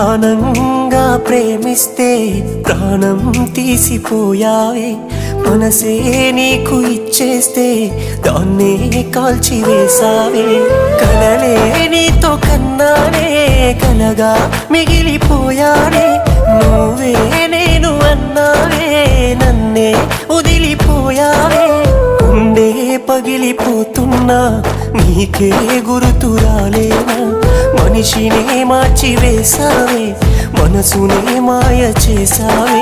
ప్రాణంగా ప్రేమిస్తే ప్రాణం తీసిపోయావే మనసే నీకు ఇచ్చేస్తే దాన్నే కాల్చివేసావే కలలే నీతో కన్నానే కలగా మిగిలిపోయానే నువ్వే నేను అన్నావే నన్నే వదిలిపోయావే గుండె పగిలిపోతున్నా నీకే గుర్తు రాలేనా మనిషినే మార్చివేసావే మనసునే మాయ చేసావే